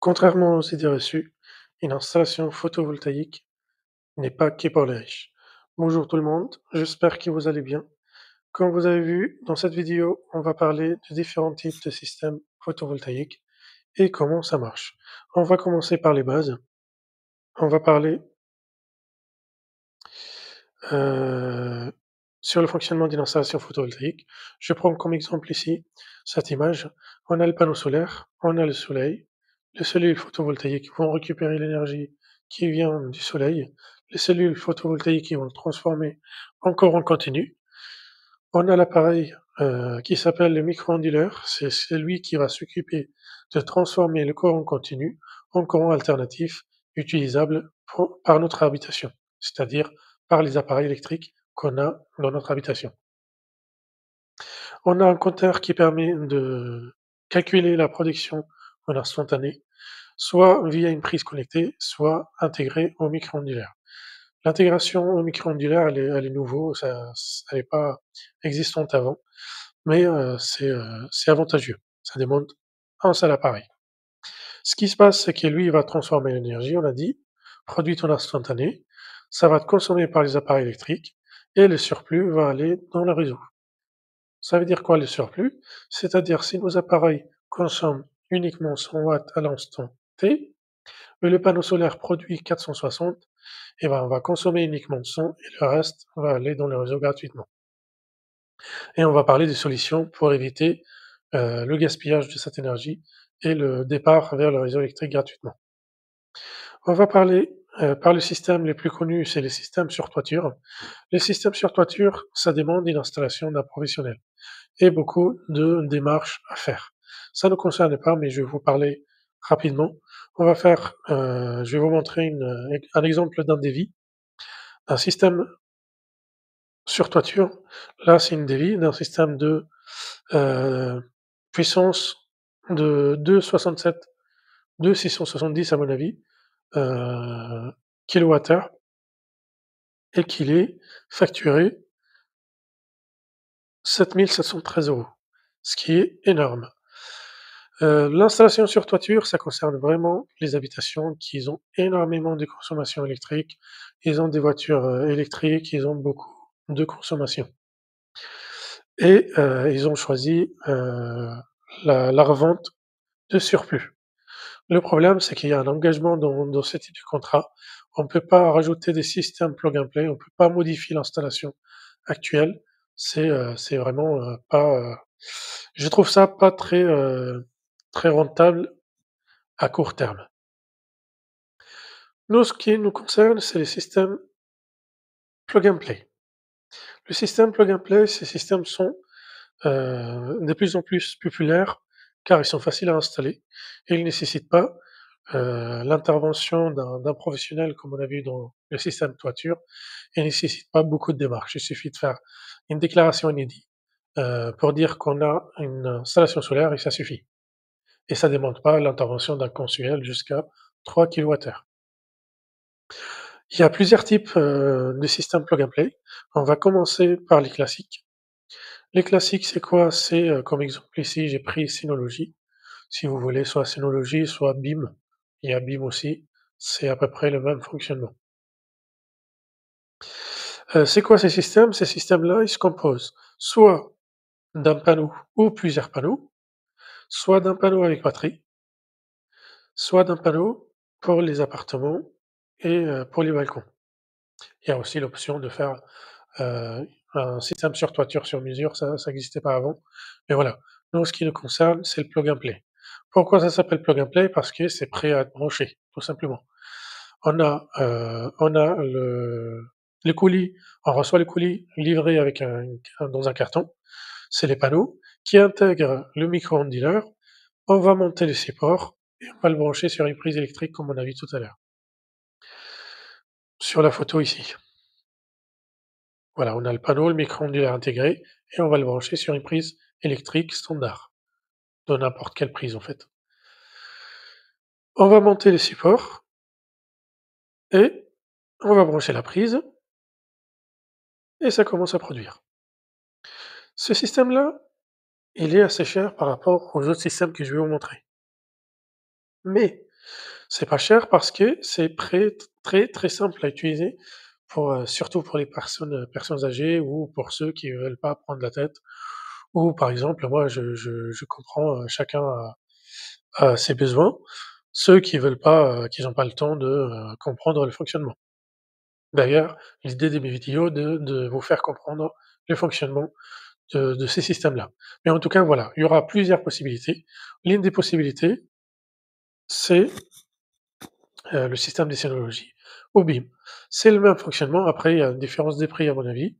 Contrairement aux idées reçues, une installation photovoltaïque n'est pas que pour les riches. Bonjour tout le monde, j'espère que vous allez bien. Comme vous avez vu, dans cette vidéo, on va parler de différents types de systèmes photovoltaïques et comment ça marche. On va commencer par les bases. On va parler euh, sur le fonctionnement d'une installation photovoltaïque. Je prends comme exemple ici cette image. On a le panneau solaire, on a le soleil. Les cellules photovoltaïques vont récupérer l'énergie qui vient du soleil. Les cellules photovoltaïques qui vont le transformer en courant continu. On a l'appareil qui s'appelle le micro-onduleur. C'est celui qui va s'occuper de transformer le courant continu en courant alternatif utilisable par notre habitation, c'est-à-dire par les appareils électriques qu'on a dans notre habitation. On a un compteur qui permet de calculer la production en instantané, soit via une prise connectée, soit intégrée au micro-ondulaire. L'intégration au micro-ondulaire, elle est nouveau, elle n'est pas existante avant, mais c'est avantageux. Ça demande un seul appareil. Ce qui se passe, c'est que lui, il va transformer l'énergie, on a dit, produite en instantané, ça va être consommé par les appareils électriques, et le surplus va aller dans le réseau. Ça veut dire quoi le surplus? C'est-à-dire si nos appareils consomment uniquement 100 watts à l'instant T, mais le panneau solaire produit 460, et ben on va consommer uniquement 100 et le reste va aller dans le réseau gratuitement. Et on va parler des solutions pour éviter le gaspillage de cette énergie et le départ vers le réseau électrique gratuitement. On va parler par le système les plus connus, c'est les systèmes sur toiture. Les systèmes sur toiture, ça demande une installation d'un professionnel et beaucoup de démarches à faire. Ça ne concerne pas, mais je vais vous parler rapidement. Je vais vous montrer un exemple d'un devis. Un système sur toiture, là c'est une devis d'un système de euh, puissance de 2,67, 2,670 à mon avis, kilowattheures, et qu'il est facturé 7 713 €, ce qui est énorme. L'installation sur toiture, ça concerne vraiment les habitations qui ont énormément de consommation électrique. Ils ont des voitures, électriques, ils ont beaucoup de consommation et ils ont choisi, la revente de surplus. Le problème, c'est qu'il y a un engagement dans ce type de contrat. On ne peut pas rajouter des systèmes plug and play, on ne peut pas modifier l'installation actuelle. C'est vraiment, pas, je trouve ça pas très rentable à court terme. Nous, ce qui nous concerne, c'est les systèmes plug and play. Le système plug and play, ces systèmes sont, de plus en plus populaires car ils sont faciles à installer et ils ne nécessitent pas, l'intervention d'un professionnel comme on a vu dans le système toiture et ne nécessitent pas beaucoup de démarches. Il suffit de faire une déclaration inédite, pour dire qu'on a une installation solaire et ça suffit et ça ne demande pas l'intervention d'un consuel jusqu'à 3 kWh. Il y a plusieurs types, de systèmes plug and play. On va commencer par les classiques. Les classiques, c'est quoi? C'est, comme exemple ici, j'ai pris Synology. Si vous voulez, soit Synology, soit BIM. Il y a BIM aussi, c'est à peu près le même fonctionnement. C'est quoi ces systèmes? Ces systèmes-là, ils se composent soit d'un panneau ou plusieurs panneaux, soit d'un panneau avec batterie, soit d'un panneau pour les appartements et pour les balcons. Il y a aussi l'option de faire, un système sur toiture sur mesure, ça n'existait pas avant, mais voilà. Nous, ce qui nous concerne, c'est le plug and play. Pourquoi ça s'appelle plug and play? Parce que c'est prêt à être branché, tout simplement. On a le colis, on reçoit le colis livré avec dans un carton, c'est les panneaux qui intègrent le micro-onduleur. On va monter le support et on va le brancher sur une prise électrique comme on a vu tout à l'heure, sur la photo ici. Voilà, on a le panneau, le micro-onduleur intégré et on va le brancher sur une prise électrique standard, de n'importe quelle prise en fait. On va monter les supports et on va brancher la prise et ça commence à produire. Ce système-là, il est assez cher par rapport aux autres systèmes que je vais vous montrer. Mais C'est pas cher parce que c'est très, très simple à utiliser pour, surtout pour les personnes âgées ou pour ceux qui veulent pas prendre la tête ou par exemple, moi je comprends, chacun a ses besoins. Ceux qui veulent pas, qui ont pas le temps de, comprendre le fonctionnement. D'ailleurs, l'idée de mes vidéos de vous faire comprendre le fonctionnement de ces systèmes-là. Mais en tout cas, voilà, il y aura plusieurs possibilités. L'une des possibilités, c'est, le système des scénologies ou BIM. C'est le même fonctionnement, après il y a une différence des prix à mon avis.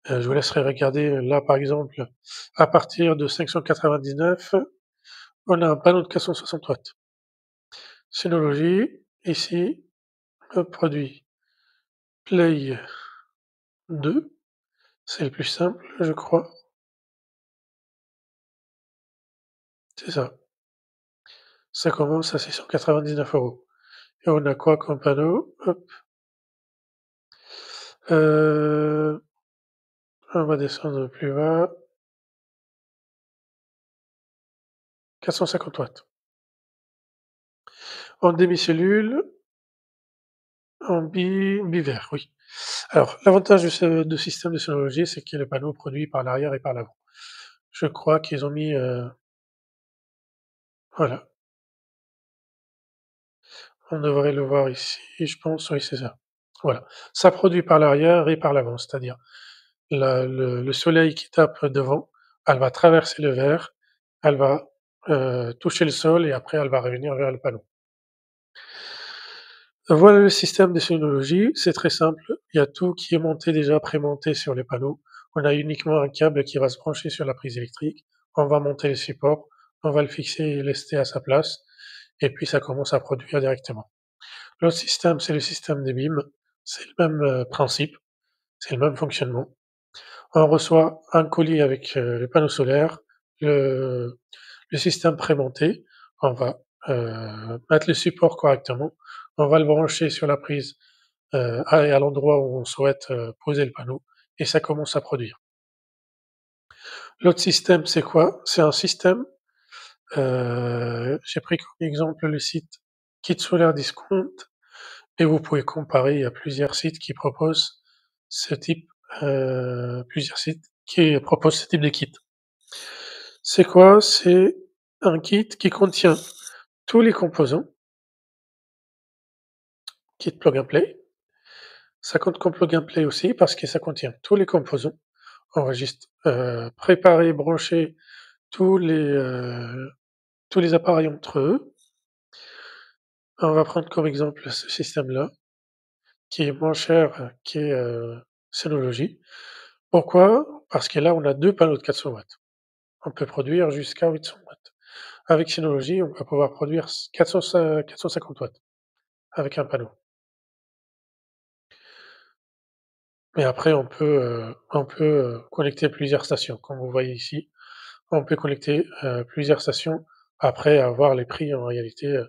Je vous laisserai regarder, là, par exemple, à partir de 599, on a un panneau de 460 watts. Synologie, ici, le produit Play 2, c'est le plus simple, je crois. C'est ça. Ça commence à 699 €. Et on a quoi comme panneau? Hop, heu, on va descendre plus bas, 450 watts. En demi-cellule, en bivert, oui. Alors, l'avantage de système de sonologie, c'est que le panneau produit par l'arrière et par l'avant. Je crois qu'ils ont mis, voilà, on devrait le voir ici, je pense, oui, c'est ça. Voilà, ça produit par l'arrière et par l'avant, c'est-à-dire le soleil qui tape devant, elle va traverser le verre, elle va, toucher le sol et après elle va revenir vers le panneau. Voilà le système de sonologie, c'est très simple, il y a tout qui est monté déjà prémonté sur les panneaux. On a uniquement un câble qui va se brancher sur la prise électrique, on va monter le support, on va le fixer et lester à sa place et puis ça commence à produire directement. L'autre système, c'est le système des BIM, c'est le même, principe, c'est le même fonctionnement. On reçoit un colis avec, les panneaux solaires, le le système prémonté, on va, mettre le support correctement, on va le brancher sur la prise, à l'endroit où on souhaite, poser le panneau et ça commence à produire. L'autre système, c'est quoi? C'est un système, j'ai pris comme exemple le site Kit Solar Discount et vous pouvez comparer, il y a plusieurs sites qui proposent ce type, plusieurs sites qui proposent ce type de kit. C'est quoi? C'est un kit qui contient tous les composants, kit plug and play. Ça compte comme plug and play aussi parce que ça contient tous les composants. On va juste, préparer, brancher tous les, tous les appareils entre eux. On va prendre comme exemple ce système-là, qui est moins cher que, Synology. Pourquoi? Parce que là, on a 2 panneaux de 400 watts. On peut produire jusqu'à 800 watts. Avec Synology, on va pouvoir produire 450 watts avec un panneau. Mais après on peut connecter plusieurs stations. Comme vous voyez ici, on peut connecter, plusieurs stations. Après avoir les prix en réalité,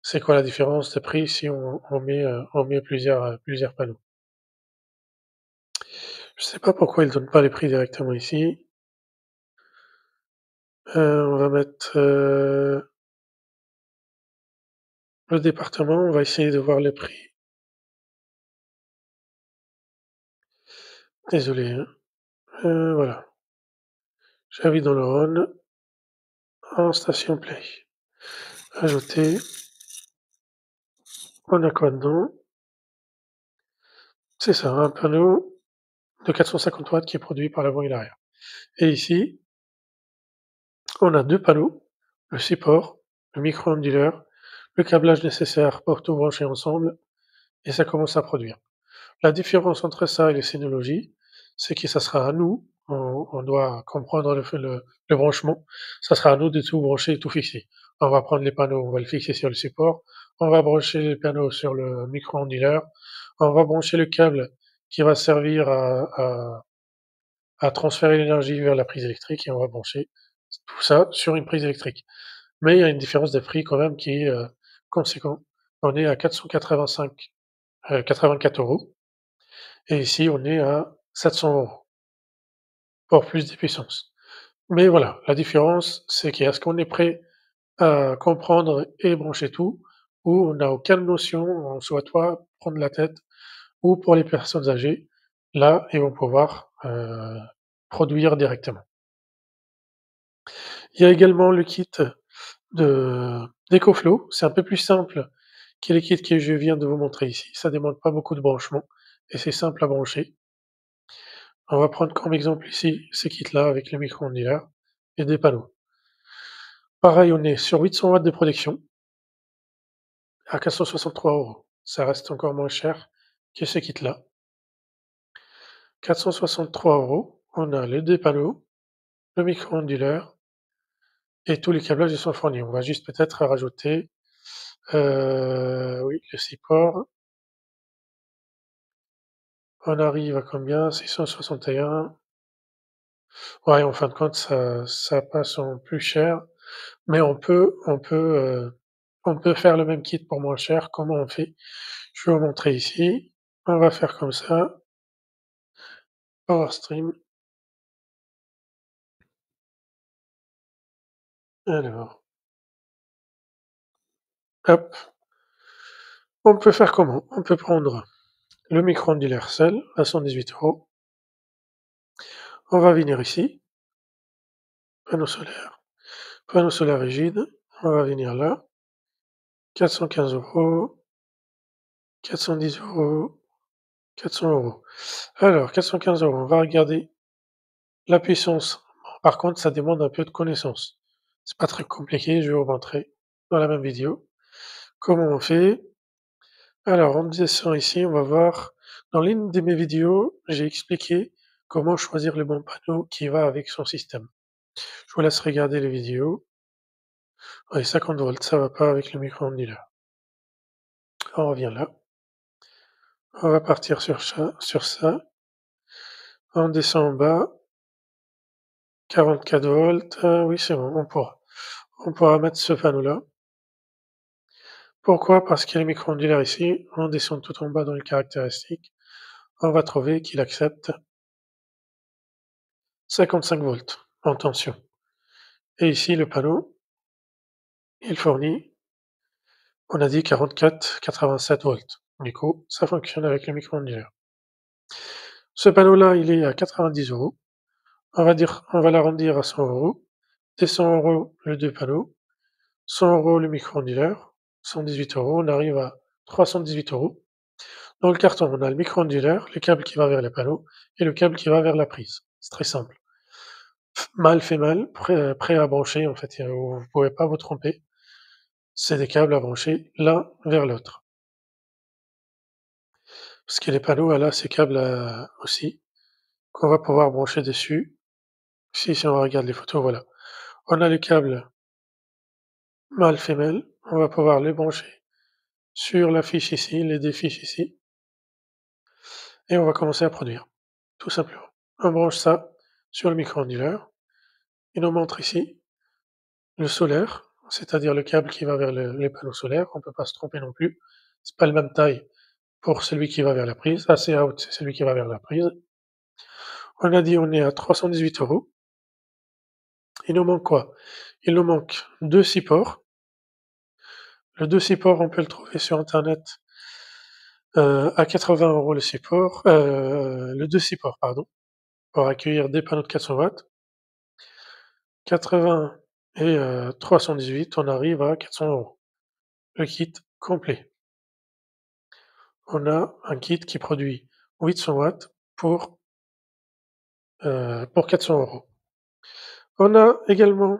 c'est quoi la différence de prix si on met plusieurs panneaux? Je sais pas pourquoi ils donnent pas les prix directement ici. On va mettre, le département, on va essayer de voir les prix. Désolé, hein. Voilà, j'habite dans le Rhône, en station Play. Ajouter, on a quoi dedans? C'est ça, un panneau de 450 watts qui est produit par l'avant et l'arrière. Et ici, on a 2 panneaux, le support, le micro-onduleur, le câblage nécessaire pour tout brancher ensemble et ça commence à produire. La différence entre ça et les Synology, c'est que ça sera à nous, on doit comprendre le branchement, ça sera à nous de tout brancher et tout fixer. On va prendre les panneaux, on va le fixer sur le support, on va brancher les panneaux sur le micro-onduleur, on va brancher le câble qui va servir à transférer l'énergie vers la prise électrique et on va brancher tout ça sur une prise électrique. Mais il y a une différence de prix quand même qui est, conséquent. On est à 485, 84 € et ici on est à 700 € pour plus de puissance. Mais voilà, la différence, c'est qu'est-ce qu'on est prêt à comprendre et brancher tout, où on n'a aucune notion, soit toi, prendre la tête, ou pour les personnes âgées, là, ils vont pouvoir, produire directement. Il y a également le kit de d'EcoFlow, c'est un peu plus simple que les kits que je viens de vous montrer ici. Ça demande pas beaucoup de branchements et c'est simple à brancher. On va prendre comme exemple ici ce kit-là avec le micro-ondulaire et des panneaux. Pareil, on est sur 800 watts de protection à 463 €. Ça reste encore moins cher que ce kit-là. 463 €, on a les 2 panneaux, le micro-ondulaire et tous les câblages ils sont fournis. On va juste peut-être rajouter, oui, le support. On arrive à combien? 661. Ouais, en fin de compte, ça passe en plus cher, mais on peut faire le même kit pour moins cher. Comment on fait? Je vais vous montrer ici. On va faire comme ça, Power Stream. Alors, hop, on peut faire comment? On peut prendre le micro-ondulaire seul à 118 €. On va venir ici, panneau solaire rigide, on va venir là, 415 €, 410 €, 400 €. Alors 415 €, on va regarder la puissance. Par contre, ça demande un peu de connaissance. C'est pas très compliqué, je vais vous montrer dans la même vidéo comment on fait. Alors, en descend ici, on va voir dans l'une de mes vidéos, j'ai expliqué comment choisir le bon panneau qui va avec son système. Je vous laisse regarder les vidéos. Ouais, 50 volts, ça va pas avec le micro-ondulaire. On revient là. On va partir sur ça. On descend en bas, 44 volts. Ah oui, c'est bon, on pourra mettre ce panneau-là. Pourquoi? Parce qu'il y a le micro-ondulaire ici. On descend tout en bas dans les caractéristiques. On va trouver qu'il accepte 55 volts en tension. Et ici, le panneau, il fournit, on a dit 44-87 volts. Du coup, ça fonctionne avec le micro-ondulaire. Ce panneau-là, il est à 90 €. On va l'arrondir à 100 €. Des 100 € les 2 panneaux, 100 € le micro-ondulaire, 118 €, on arrive à 318 €. Dans le carton, on a le micro-ondulaire, le câble qui va vers les panneaux et le câble qui va vers la prise. C'est très simple. Mal fait mal, prêt à brancher en fait, vous pouvez pas vous tromper. C'est des câbles à brancher l'un vers l'autre. Parce que les panneaux, elle a ces câbles, aussi, qu'on va pouvoir brancher dessus. Si on regarde les photos, voilà. On a les câbles mâle femelle, on va pouvoir les brancher sur la fiche ici, les 2 fiches ici et on va commencer à produire, tout simplement. On branche ça sur le micro-ondulaire. Il nous montre ici le solaire, c'est-à-dire le câble qui va vers les panneaux solaires, on peut pas se tromper non plus. C'est pas la même taille pour celui qui va vers la prise, assez haute, c'est celui qui va vers la prise. On a dit on est à 318 €. Il nous manque quoi? Il nous manque 2 supports. Le 2 supports, on peut le trouver sur internet, à 80 € le support, le 2 supports pardon, pour accueillir des panneaux de 400 watts. 80 et 318, on arrive à 400 €. Le kit complet. On a un kit qui produit 800 watts pour 400 €. On a également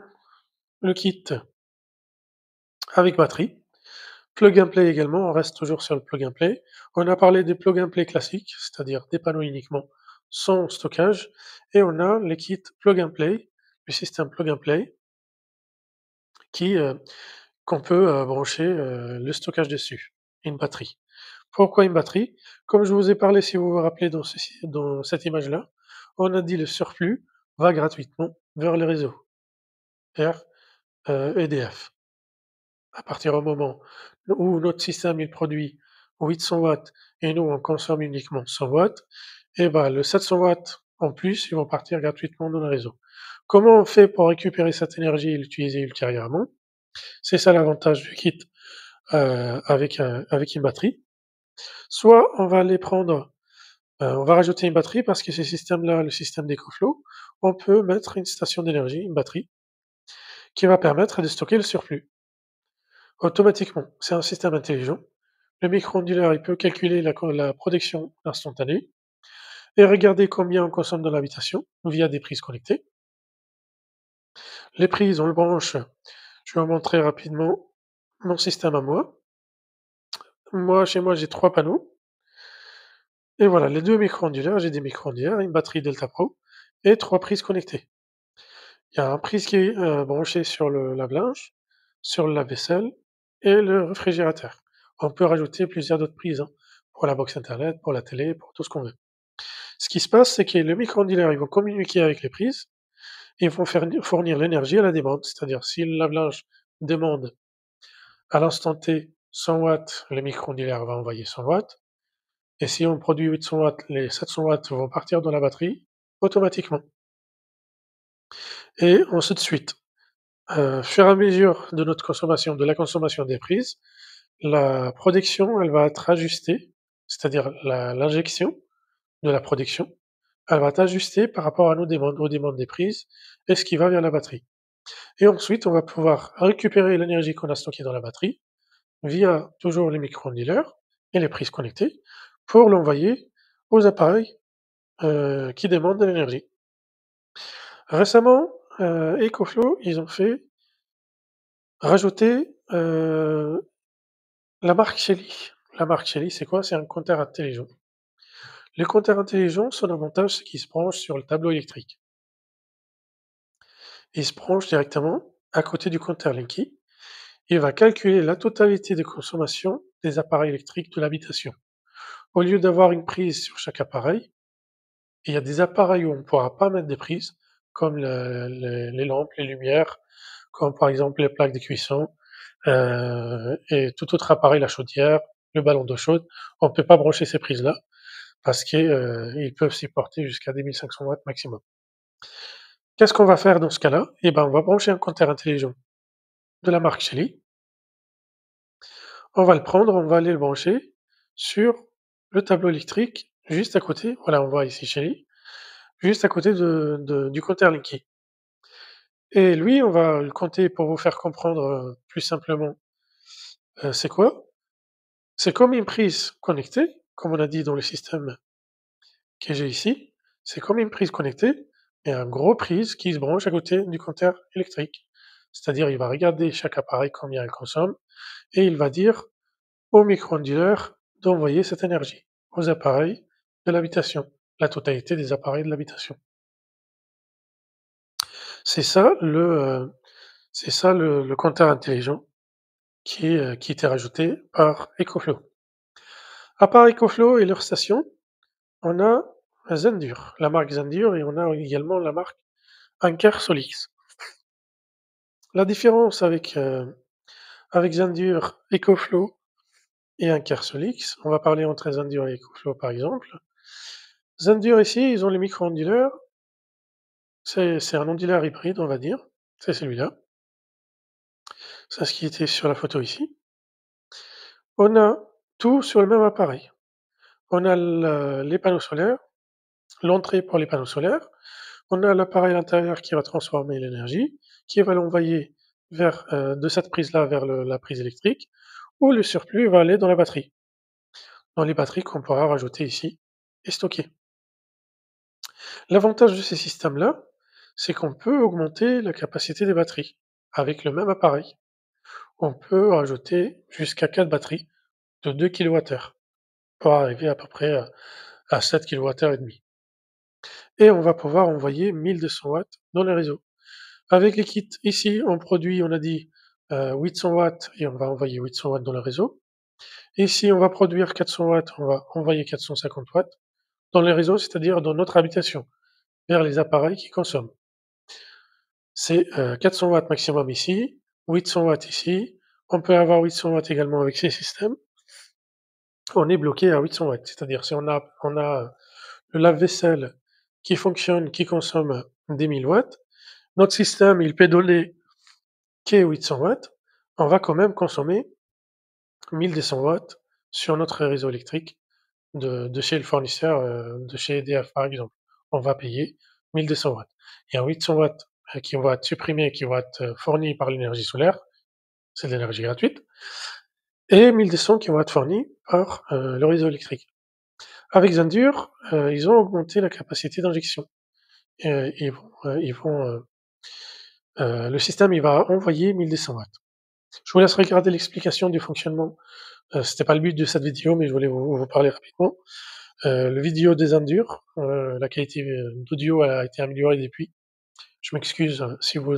le kit avec batterie, plug and play également, on reste toujours sur le plug and play. On a parlé des plug and play classiques, c'est-à-dire des panneaux uniquement sans stockage et on a les kits plug and play, le système plug and play qui, qu'on peut, brancher, le stockage dessus, une batterie. Pourquoi une batterie? Comme je vous ai parlé, si vous vous rappelez dans cette image-là, on a dit le surplus va gratuitement vers le réseau vers, EDF. À partir du moment où notre système il produit 800 watts et nous on consomme uniquement 100 watts, et ben le 700 watts en plus, ils vont partir gratuitement dans le réseau. Comment on fait pour récupérer cette énergie et l'utiliser ultérieurement? C'est ça l'avantage du kit, avec une batterie. Soit on va les prendre, on va rajouter une batterie parce que ces systèmes-là, le système d'EcoFlow, on peut mettre une station d'énergie, une batterie, qui va permettre de stocker le surplus automatiquement. C'est un système intelligent. Le micro-onduleur, il peut calculer la production instantanée et regarder combien on consomme dans l'habitation via des prises connectées. Les prises, on le branche, je vais vous montrer rapidement mon système à moi. Moi, chez moi, j'ai 3 panneaux et voilà, les 2 micro-onduleurs, j'ai des micro-onduleurs, une batterie Delta Pro et 3 prises connectées. Il y a un prise qui est, branché sur le lave-linge, sur le lave-vaisselle et le réfrigérateur. On peut rajouter plusieurs d'autres prises, hein, pour la box internet, pour la télé, pour tout ce qu'on veut. Ce qui se passe, c'est que le micro-onduleur, ils vont communiquer avec les prises et ils vont fournir l'énergie à la demande. C'est-à-dire si le lave-linge demande à l'instant T 100 watts, le micro-onduleur va envoyer 100 watts et si on produit 800 watts, les 700 watts vont partir dans la batterie automatiquement et ainsi de suite. Fur et à mesure de notre consommation, de la consommation des prises, la production, elle va être ajustée, c'est-à-dire l'injection de la production, elle va être ajustée par rapport à nos demandes, aux demandes des prises et ce qui va vers la batterie. Et ensuite, on va pouvoir récupérer l'énergie qu'on a stockée dans la batterie via toujours les micro-onduleurs et les prises connectées pour l'envoyer aux appareils, qui demandent de l'énergie. Récemment, EcoFlow, ils ont fait rajouter, la marque Shelly. La marque Shelly, c'est quoi? C'est un compteur intelligent. Le compteur intelligent, son avantage, c'est qu'il se branche sur le tableau électrique. Il se branche directement à côté du compteur Linky. Il va calculer la totalité des consommations des appareils électriques de l'habitation. Au lieu d'avoir une prise sur chaque appareil, il y a des appareils où on ne pourra pas mettre des prises, comme les lampes, les lumières, comme par exemple les plaques de cuisson, et tout autre appareil, la chaudière, le ballon d'eau chaude. On ne peut pas brancher ces prises-là parce qu'ils peuvent supporter jusqu'à 2500 watts maximum. Qu'est-ce qu'on va faire dans ce cas-là? Eh ben, on va brancher un compteur intelligent de la marque Shelly. On va le prendre, on va aller le brancher sur le tableau électrique juste à côté. Voilà, on voit ici Shelly, juste à côté du compteur Linky. Et lui, on va le compter pour vous faire comprendre, plus simplement, c'est quoi? C'est comme une prise connectée, comme on a dit dans le système que j'ai ici. C'est comme une prise connectée et un gros prise qui se branche à côté du compteur électrique. C'est-à-dire, il va regarder chaque appareil combien il consomme et il va dire au micro-onduleur d'envoyer cette énergie aux appareils de l'habitation, la totalité des appareils de l'habitation. C'est ça le compteur intelligent qui était rajouté par EcoFlow. À part EcoFlow et leur station, on a Zendur, la marque Zendur et on a également la marque Anker Solix. La différence avec Zendur, EcoFlow et Anker Solix, on va parler entre Zendur et EcoFlow par exemple. Zendur ici, ils ont les micro-onduleurs, c'est un onduleur hybride on va dire, c'est celui-là. C'est ce qui était sur la photo ici. On a tout sur le même appareil. On a les panneaux solaires, l'entrée pour les panneaux solaires, on a l'appareil à l'intérieur qui va transformer l'énergie, qui va l'envoyer vers, de cette prise-là vers la prise électrique, où le surplus va aller dans la batterie. Dans les batteries qu'on pourra rajouter ici et stocker. L'avantage de ces systèmes-là, c'est qu'on peut augmenter la capacité des batteries avec le même appareil. On peut rajouter jusqu'à 4 batteries de 2 kWh pour arriver à peu près à 7 kWh et demi. Et on va pouvoir envoyer 1200 watts dans le réseau. Avec les kits, ici, on produit, on a dit, 800 watts et on va envoyer 800 watts dans le réseau. Ici, on va produire 400 watts, on va envoyer 450 watts dans les réseaux, c'est-à-dire dans notre habitation, vers les appareils qui consomment. C'est, 400 watts maximum ici, 800 watts ici. On peut avoir 800 watts également avec ces systèmes. On est bloqué à 800 watts, c'est-à-dire si on a le lave-vaisselle qui fonctionne, qui consomme des 1000 watts, notre système, il peut donner que 800 watts. on va quand même consommer 1 200 watts sur notre réseau électrique de chez le fournisseur, de chez EDF, par exemple. On va payer 1 200 watts. Il y a 800 watts, qui vont être supprimés, qui vont être, fournis par l'énergie solaire, c'est de l'énergie gratuite, et 1 200 qui vont être fournis par, le réseau électrique. Avec Zendur, ils ont augmenté la capacité d'injection. Le système, il va envoyer 1 200 watts. Je vous laisse regarder l'explication du fonctionnement. C'était pas le but de cette vidéo, mais je voulais vous parler rapidement. Le vidéo des Zendur, la qualité, d'audio a été améliorée depuis. Je m'excuse, si vous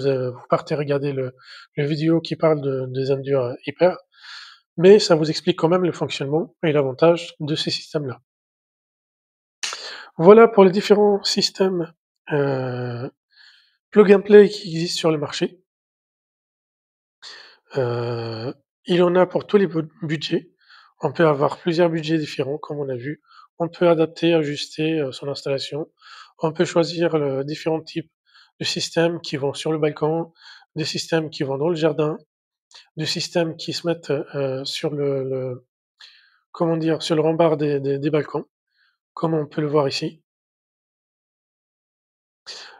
partez regarder le vidéo qui parle des Zendur Hyper, mais ça vous explique quand même le fonctionnement et l'avantage de ces systèmes-là. Voilà pour les différents systèmes, heu, plug and play qui existent sur le marché. Heu, il en a pour tous les budgets. On peut avoir plusieurs budgets différents comme on a vu. On peut adapter, ajuster, son installation. On peut choisir le différents types de systèmes qui vont sur le balcon, des systèmes qui vont dans le jardin, des systèmes qui se mettent, sur le comment dire? Sur le rempart des balcons, comme on peut le voir ici.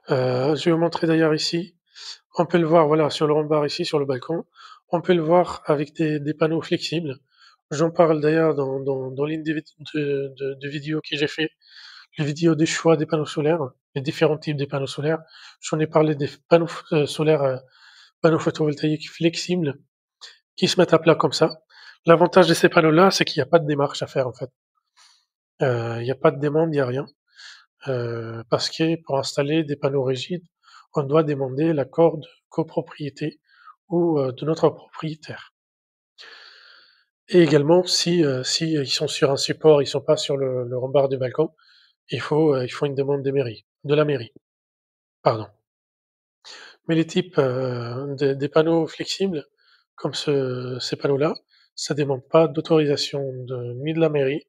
Je vais vous montrer d'ailleurs ici. On peut le voir, voilà, sur le rempart ici, sur le balcon. On peut le voir avec des panneaux flexibles. J'en parle d'ailleurs dans l'une des de vidéos que j'ai fait, les vidéos des choix des panneaux solaires, les différents types de panneaux solaires. J'en ai parlé des panneaux solaires, panneaux photovoltaïques flexibles qui se mettent à plat comme ça. L'avantage de ces panneaux-là, c'est qu'il y a pas de démarche à faire, en fait. Il y a pas de demande, il y a rien, parce que pour installer des panneaux rigides, on doit demander l'accord de copropriété ou, de notre propriétaire. Et également si ils sont sur un support, ils sont pas sur le rempart du balcon, il faut une demande de la mairie, pardon. Mais les types, des panneaux flexibles comme ces panneaux-là, ça demande pas d'autorisation ni de la mairie,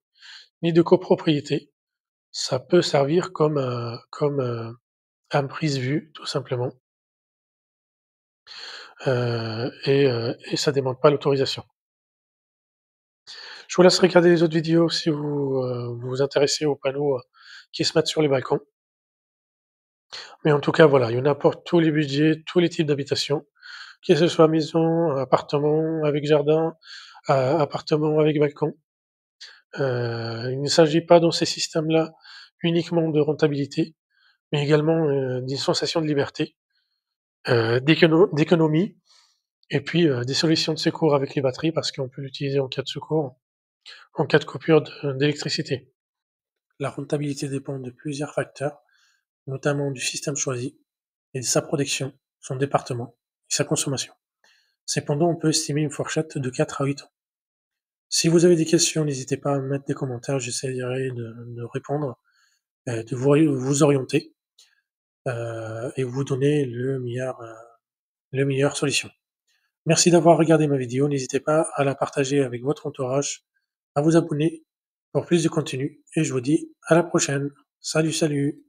ni de copropriété. Ça peut servir comme un prise-vue tout simplement, et ça demande pas l'autorisation. Je vous laisse regarder les autres vidéos si vous vous intéressez aux panneaux, qui se mettent sur les balcons. Mais en tout cas, voilà, il y en a pour tous les budgets, tous les types d'habitations, que ce soit maison, appartement avec jardin, appartement avec balcon. Il ne s'agit pas dans ces systèmes-là uniquement de rentabilité, mais également, d'une sensation de liberté, d'économie et puis, des solutions de secours avec les batteries parce qu'on peut l'utiliser en cas de secours, en cas de coupure d'électricité. La rentabilité dépend de plusieurs facteurs, notamment du système choisi et de sa protection, son département et sa consommation. Cependant, on peut estimer une fourchette de 4 à 8 ans. Si vous avez des questions, n'hésitez pas à me mettre des commentaires, j'essaierai de répondre, de vous orienter, et vous donner le meilleure solution. Merci d'avoir regardé ma vidéo, n'hésitez pas à la partager avec votre entourage, à vous abonner pour plus de contenu et je vous dis à la prochaine. Salut, salut!